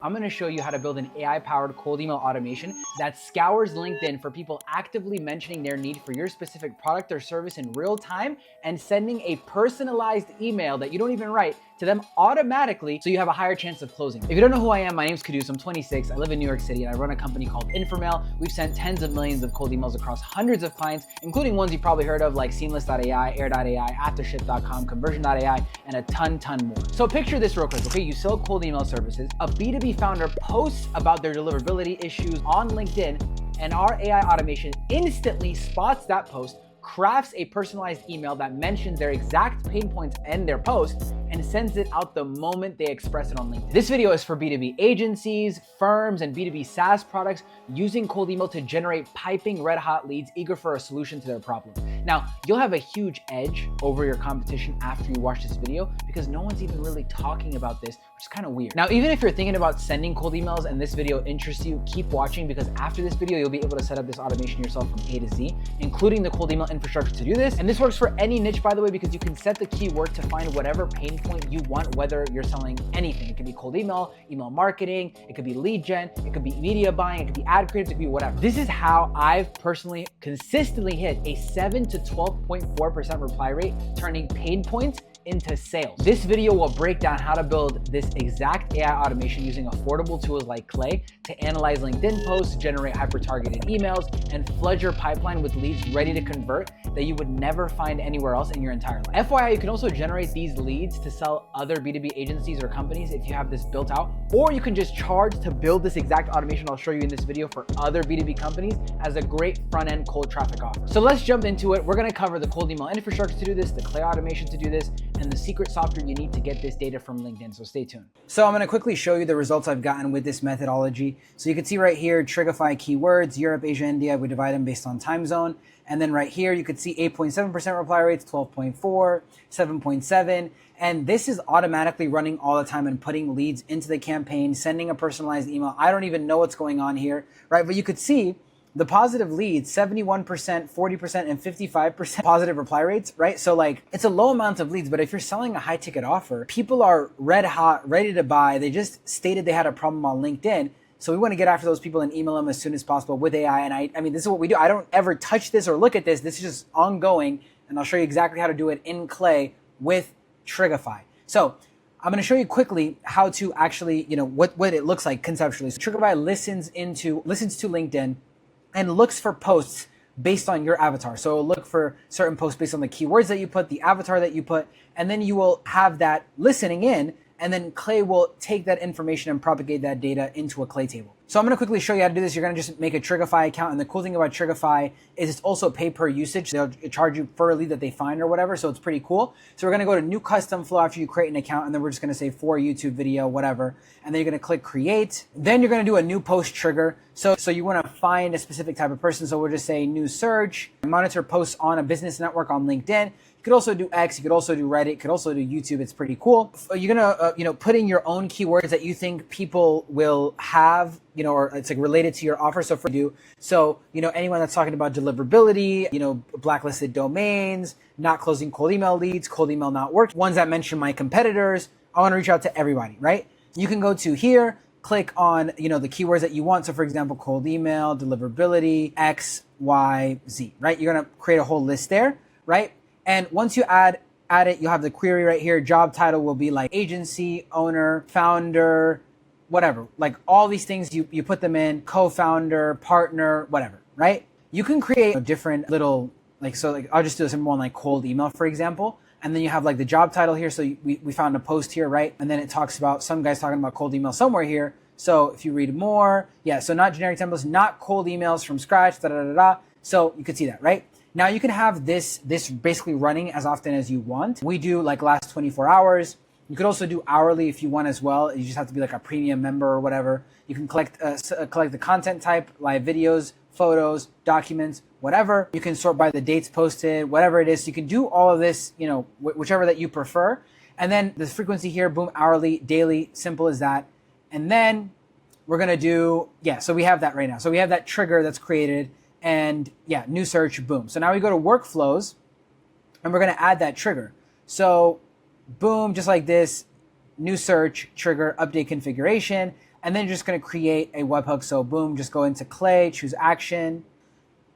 I'm going to show you how to build an AI-powered cold email automation that scours LinkedIn for people actively mentioning their need for your specific product or service in real time and sending a personalized email that you don't even write to them automatically so you have a higher chance of closing. If you don't know who I am, my name's Kudus, I'm 26, I live in New York City, and I run a company called Inframail. We've sent tens of millions of cold emails across hundreds of clients, including ones you've probably heard of like Seamless.ai, Air.ai, Aftership.com, Conversion.ai, and a ton more. So picture this real quick, okay? You sell cold email services, a B2B founder posts about their deliverability issues on LinkedIn, and our AI automation instantly spots that post, crafts a personalized email that mentions their exact pain points in their post, and sends it out the moment they express it on LinkedIn. This video is for B2B agencies, firms, and B2B SaaS products using cold email to generate piping red hot leads eager for a solution to their problem. Now, you'll have a huge edge over your competition after you watch this video because no one's even really talking about this, which is kind of weird. Now, even if you're thinking about sending cold emails and this video interests you, keep watching because after this video, you'll be able to set up this automation yourself from A to Z, including the cold email infrastructure to do this. And this works for any niche, by the way, because you can set the keyword to find whatever pain point you want, whether you're selling anything. It could be cold email, email marketing, it could be lead gen, it could be media buying, it could be ad creatives, it could be whatever. This is how I've personally consistently hit a 7 to 12.4% reply rate, turning pain points into sales. This video will break down how to build this exact AI automation using affordable tools like Clay to analyze LinkedIn posts, generate hyper-targeted emails, and flood your pipeline with leads ready to convert that you would never find anywhere else in your entire life. FYI, you can also generate these leads to sell other B2B agencies or companies if you have this built out, or you can just charge to build this exact automation I'll show you in this video for other B2B companies as a great front-end cold traffic offer. So let's jump into it. We're gonna cover the cold email infrastructure to do this, the Clay automation to do this, and the secret software you need to get this data from LinkedIn, so stay tuned. So I'm gonna quickly show you the results I've gotten with this methodology. So you can see right here, Trigify keywords, Europe, Asia, India, we divide them based on time zone. And then right here, you could see 8.7% reply rates, 12.4, 7.7. And this is automatically running all the time and putting leads into the campaign, sending a personalized email. I don't even know what's going on here, right? But you could see the positive leads, 71%, 40%, and 55% positive reply rates, right? So like, it's a low amount of leads, but if you're selling a high ticket offer, people are red hot, ready to buy. They just stated they had a problem on LinkedIn. So we want to get after those people and email them as soon as possible with AI. And I mean, this is what we do. I don't ever touch this or look at this. This is just ongoing. And I'll show you exactly how to do it in Clay with Trigify. So I'm going to show you quickly how to actually, what it looks like conceptually. So Trigify listens to LinkedIn and looks for posts based on your avatar. So it'll look for certain posts based on the keywords that you put, the avatar that you put, and then you will have that listening in, and then Clay will take that information and propagate that data into a Clay table. So I'm going to quickly show you how to do this. You're going to just make a Trigify account. And the cool thing about Trigify is it's also pay per usage. They'll charge you for a lead that they find or whatever. So it's pretty cool. So we're going to go to new custom flow after you create an account. And then we're just going to say for YouTube video, whatever. And then you're going to click create. Then you're going to do a new post trigger. So you want to find a specific type of person. So we'll just say new search, monitor posts on a business network on LinkedIn. You could also do X, you could also do Reddit, you could also do YouTube. It's pretty cool. You're gonna, put in your own keywords that you think people will have, or it's like related to your offer. So anyone that's talking about deliverability, blacklisted domains, not closing cold email leads, cold email not working, ones that mention my competitors. I want to reach out to everybody, right? You can go to here, click on, the keywords that you want. So for example, cold email, deliverability, X, Y, Z, right? You're gonna create a whole list there, right? And once you add it, you'll have the query right here. Job title will be like agency, owner, founder, whatever. Like all these things, you put them in, co-founder, partner, whatever, right? You can create a different little, I'll just do a simple one like cold email, for example. And then you have like the job title here. So we found a post here, right? And then it talks about some guys talking about cold email somewhere here. So if you read more, so not generic templates, not cold emails from scratch, So you could see that, right? Now you can have this basically running as often as you want. We do like last 24 hours. You could also do hourly if you want as well. You just have to be like a premium member or whatever. You can collect the content type, live videos, photos, documents, whatever. You can sort by the dates posted, whatever it is. You can do all of this, whichever that you prefer. And then the frequency here, boom, hourly, daily, simple as that. And then we're going to do, so we have that right now. So we have that trigger that's created. And new search, boom. So now we go to workflows and we're going to add that trigger. So boom, just like this, new search, trigger, update configuration. and then you're just going to create a webhook. So boom, just go into Clay, choose action,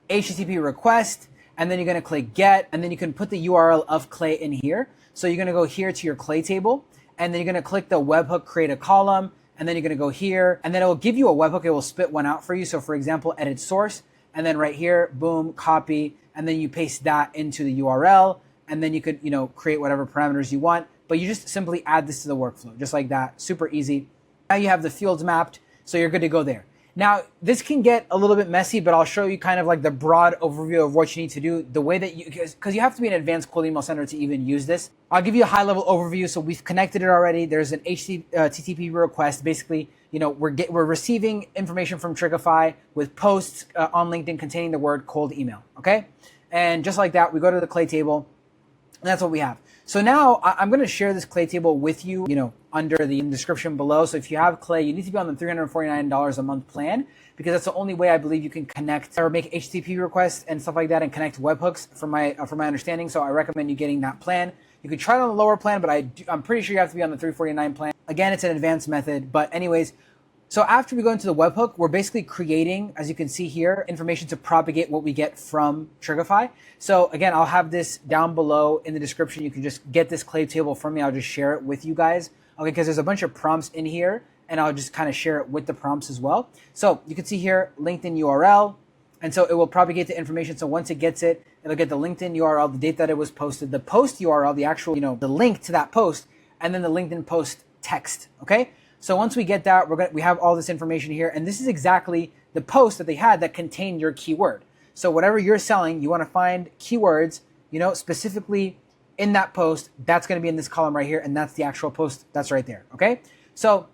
HTTP request, and then you're going to click get, and then you can put the URL of Clay in here. So you're going to go here to your Clay table, and then you're going to click the webhook, create a column, and then you're going to go here, and then it will give you a webhook. It will spit one out for you. So for example, edit source, and then right here, boom, copy, and then you paste that into the URL, and then you could, create whatever parameters you want, but you just simply add this to the workflow, just like that, super easy. Now you have the fields mapped, so you're good to go there. Now, this can get a little bit messy, but I'll show you kind of like the broad overview of what you need to do, the way that because you have to be an advanced cold email sender to even use this. I'll give you a high level overview. So we've connected it already. There's an HTTP request. Basically, we're receiving information from Trigify with posts on LinkedIn containing the word cold email, okay? And just like that, we go to the Clay table, and that's what we have. So now I'm going to share this Clay table with you, under the description below. So if you have Clay, you need to be on the $349 a month plan, because that's the only way I believe you can connect or make HTTP requests and stuff like that and connect webhooks from my understanding. So I recommend you getting that plan. You can try it on the lower plan, but I'm pretty sure you have to be on the $349 plan. Again, it's an advanced method, but anyways, so after we go into the webhook, we're basically creating, as you can see here, information to propagate what we get from Trigify. So again, I'll have this down below in the description. You can just get this Clay table from me. I'll just share it with you guys. Okay, because there's a bunch of prompts in here, and I'll just kind of share it with the prompts as well. So you can see here, LinkedIn URL, and so it will propagate the information. So once it gets it, it'll get the LinkedIn URL, the date that it was posted, the post URL, the actual, the link to that post, and then the LinkedIn post text, okay? So once we get that, we have all this information here, and this is exactly the post that they had that contained your keyword. So whatever you're selling, you want to find keywords, specifically in that post. That's going to be in this column right here, and that's the actual post that's right there, okay? So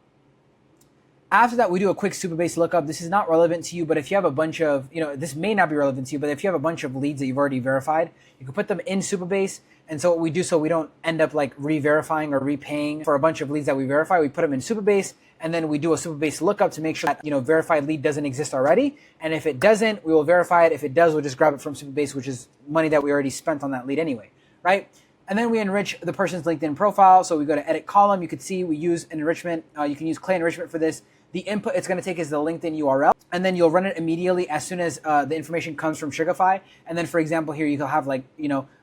after that, we do a quick Supabase lookup. This is not relevant to you, but if you have a bunch of, this may not be relevant to you, but if you have a bunch of leads that you've already verified, you can put them in Supabase. And so what we do, so we don't end up like re-verifying or repaying for a bunch of leads that we verify, we put them in Supabase, and then we do a Supabase lookup to make sure that, verified lead doesn't exist already. And if it doesn't, we will verify it. If it does, we'll just grab it from Supabase, which is money that we already spent on that lead anyway, right? And then we enrich the person's LinkedIn profile. So we go to edit column. You can see we use enrichment. You can use Clay enrichment for this. The input it's going to take is the LinkedIn URL, and then you'll run it immediately as soon as the information comes from Trigify. And then, for example, here you'll have like,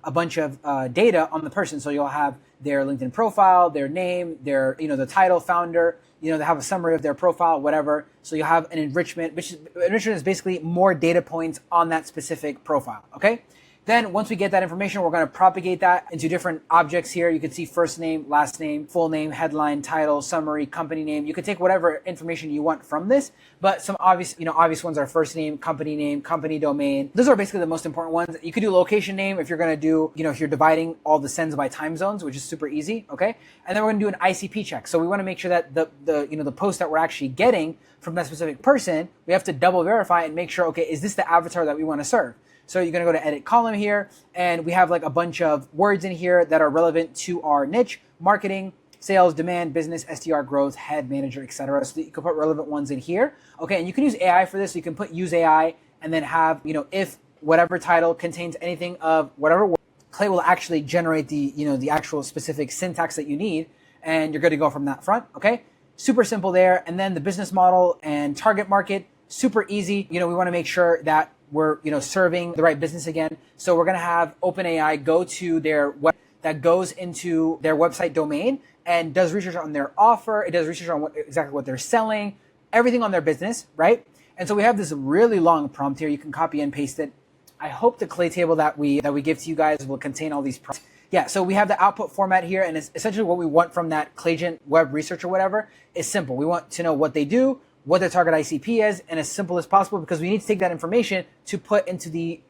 a bunch of data on the person. So you'll have their LinkedIn profile, their name, their, the title, founder, they have a summary of their profile, whatever. So you'll have an enrichment, enrichment is basically more data points on that specific profile, okay? Then once we get that information, we're going to propagate that into different objects here. You can see first name, last name, full name, headline, title, summary, company name. You can take whatever information you want from this, but some obvious ones are first name, company domain. Those are basically the most important ones. You could do location name if you're going to do, if you're dividing all the sends by time zones, which is super easy, okay? And then we're going to do an ICP check. So we want to make sure that the post that we're actually getting from that specific person, we have to double verify and make sure, okay, is this the avatar that we want to serve? So you're going to go to edit column here, and we have like a bunch of words in here that are relevant to our niche: marketing, sales, demand, business, SDR, growth, head, manager, etc. So you can put relevant ones in here. Okay, and you can use AI for this. So you can put use AI and then have, if whatever title contains anything of whatever word, Clay will actually generate the, the actual specific syntax that you need, and you're good to go from that front. Okay, super simple there. And then the business model and target market, super easy. We want to make sure that we're, serving the right business again. So we're going to have OpenAI go to their web that goes into their website domain and does research on their offer. It does research on exactly what they're selling, everything on their business, right? And so we have this really long prompt here. You can copy and paste it. I hope the Clay table that we give to you guys will contain all these prompts. Yeah, so we have the output format here, and it's essentially what we want from that Claygen web research or whatever is simple. We want to know what they do, what their target ICP is, and as simple as possible, because we need to take that information to put into the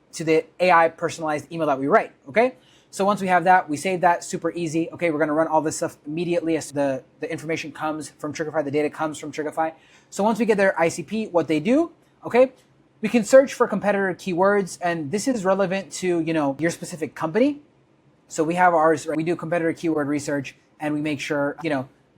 AI personalized email that we write, okay? So once we have that, we save that, super easy. Okay, we're gonna run all this stuff immediately as the information comes from Trigify, the data comes from Trigify. So once we get their ICP, what they do, okay, we can search for competitor keywords, and this is relevant to, your specific company. So we have ours, right? We do competitor keyword research, and we make sure,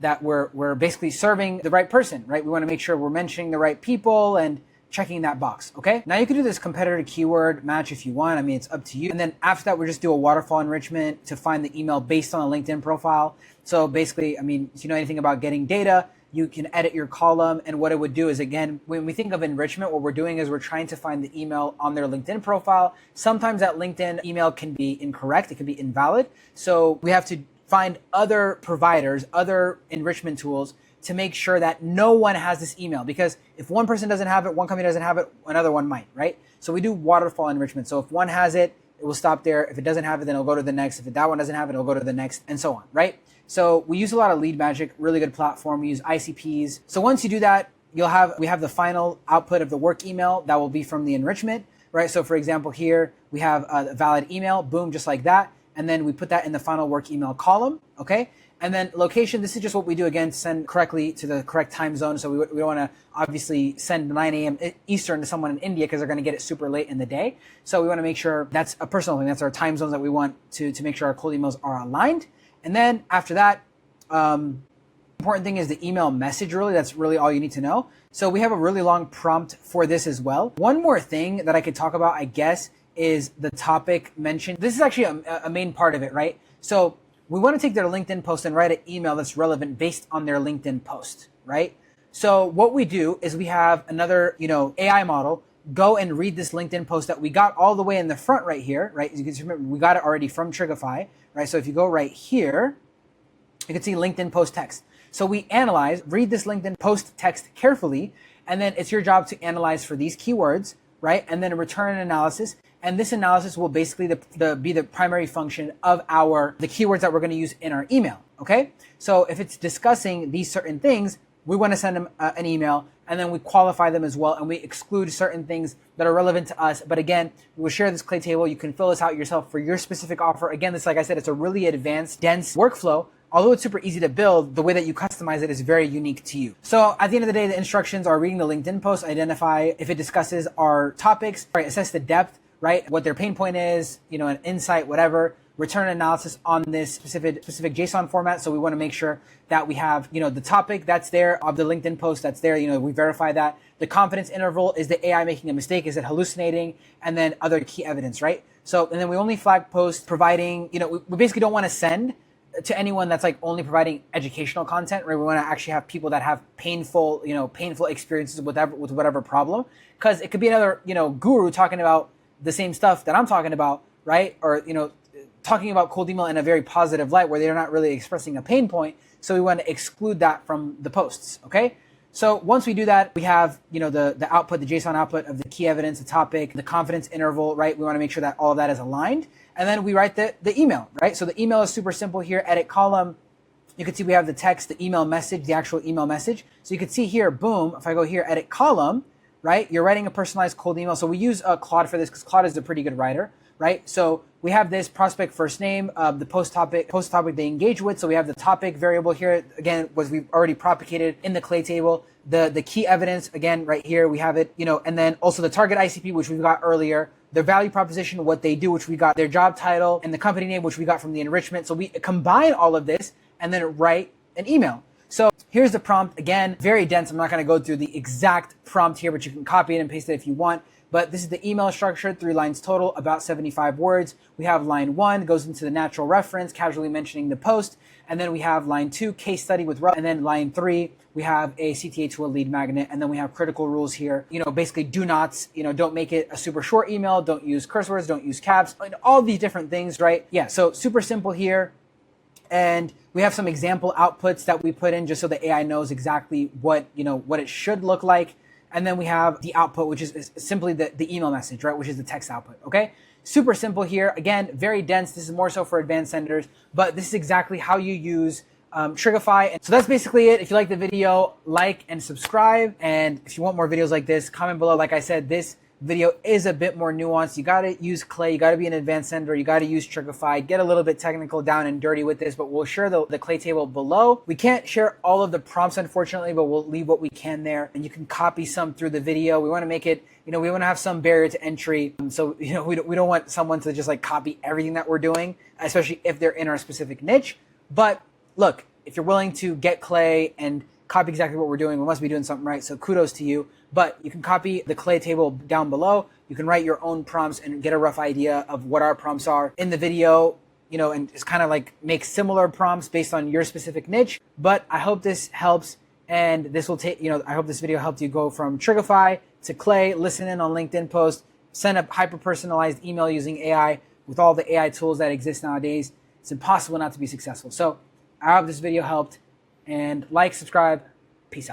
that we're basically serving the right person, right? We want to make sure we're mentioning the right people and checking that box, okay? Now you can do this competitor keyword match if you want. I mean, it's up to you. And then after that, we just do a waterfall enrichment to find the email based on a LinkedIn profile. So basically, I mean, if you know anything about getting data, You can edit your column, and what it would do is, again, when we think of enrichment, what we're doing is we're trying to find the email on their LinkedIn profile. Sometimes that LinkedIn email can be incorrect, it can be invalid. So we have to find other providers, other enrichment tools to make sure that no one has this email, because if one person doesn't have it, one company doesn't have it, another one might, right? So we do waterfall enrichment. So if one has it, it will stop there. If it doesn't have it, then it'll go to the next. If that one doesn't have it, it'll go to the next, and so on, right? So we use a lot of Lead Magic, really good platform. We use ICPs. So once you do that, we have the final output of the work email that will be from the enrichment, right? So for example, here we have a valid email, boom, just like that. And then we put that in the final work email column, okay? And then location, this is just what we do, again, to send correctly to the correct time zone. So we don't want to obviously send 9 a.m. Eastern to someone in India because they're going to get it super late in the day. So we want to make sure that's a personal thing. That's our time zones that we want to make sure our cold emails are aligned. And then after that, important thing is the email message, really. That's really all you need to know. So we have a really long prompt for this as well. One more thing that I could talk about, I guess, is the topic mentioned. This is actually a main part of it, right? So we want to take their LinkedIn post and write an email that's relevant based on their LinkedIn post, right? So what we do is we have another, AI model go and read this LinkedIn post that we got all the way in the front right here, right? As you can remember, we got it already from Trigify, right? So if you go right here, you can see LinkedIn post text. So we read this LinkedIn post text carefully, and then it's your job to analyze for these keywords, right? And then return an analysis. And this analysis will basically be the primary function of the keywords that we're going to use in our email, okay? So if it's discussing these certain things, we want to send them an email, and then we qualify them as well, and we exclude certain things that are relevant to us. But again, we will share this clay table. You can fill this out yourself for your specific offer. Again, this, like I said, it's a really advanced, dense workflow. Although it's super easy to build, the way that you customize it is very unique to you. So at the end of the day, the instructions are reading the LinkedIn post, identify if it discusses our topics, right, assess the depth, right, what their pain point is, an insight, whatever, return analysis on this specific JSON format. So we want to make sure that we have, the topic that's there of the LinkedIn post that's there, we verify that. The confidence interval, is the AI making a mistake? Is it hallucinating? And then other key evidence, right? So, and then we only flag posts providing, we basically don't want to send to anyone that's like only providing educational content, right? We want to actually have people that have painful experiences with whatever problem, because it could be another, guru talking about the same stuff that I'm talking about, right? Or, talking about cold email in a very positive light where they're not really expressing a pain point. So we want to exclude that from the posts, okay? So once we do that, we have, the output, the JSON output of the key evidence, the topic, the confidence interval, right? We want to make sure that all of that is aligned. And then we write the email, right? So the email is super simple here. Edit column. You can see we have the text, the email message, the actual email message. So you can see here, boom, if I go here, edit column, right? You're writing a personalized cold email. So we use Claude for this because Claude is a pretty good writer, right? So we have this prospect first name, the post topic they engage with. So we have the topic variable here. Again, we've already propagated in the clay table. The key evidence, again, right here, we have it, and then also the target ICP, which we've got earlier, their value proposition, what they do, which we got, their job title, and the company name, which we got from the enrichment. So we combine all of this and then write an email. So here's the prompt. Again, very dense. I'm not going to go through the exact prompt here, but you can copy it and paste it if you want. But this is the email structure, 3 lines total, about 75 words. We have line 1, goes into the natural reference, casually mentioning the post. And then we have line 2, case study with, and then line 3, we have a CTA to a lead magnet. And then we have critical rules here. Basically do nots, don't make it a super short email. Don't use curse words, don't use caps, all these different things, right? Yeah, so super simple here. And we have some example outputs that we put in just so the AI knows exactly what it should look like. And then we have the output, which is simply the email message, right? Which is the text output, okay? Super simple here. Again, very dense. This is more so for advanced senders, but this is exactly how you use Trigify. And so that's basically it. If you like the video, like and subscribe. And if you want more videos like this, comment below. Like I said, this video is a bit more nuanced. You got to use clay. You got to be an advanced sender. You got to use Trigify. Get a little bit technical, down and dirty with this, but we'll share the clay table below. We can't share all of the prompts, unfortunately, but we'll leave what we can there, and you can copy some through the video. We want to make it, we want to have some barrier to entry. So, we don't want someone to just like copy everything that we're doing, especially if they're in our specific niche. But look, if you're willing to get clay and copy exactly what we're doing, we must be doing something right. So kudos to you. But you can copy the clay table down below. You can write your own prompts and get a rough idea of what our prompts are in the video, and just kind of like make similar prompts based on your specific niche. But I hope this helps. And this will take, I hope this video helped you go from Trigify to Clay, listen in on LinkedIn posts, send a hyper-personalized email using AI. With all the AI tools that exist nowadays, it's impossible not to be successful. So I hope this video helped, and like, subscribe,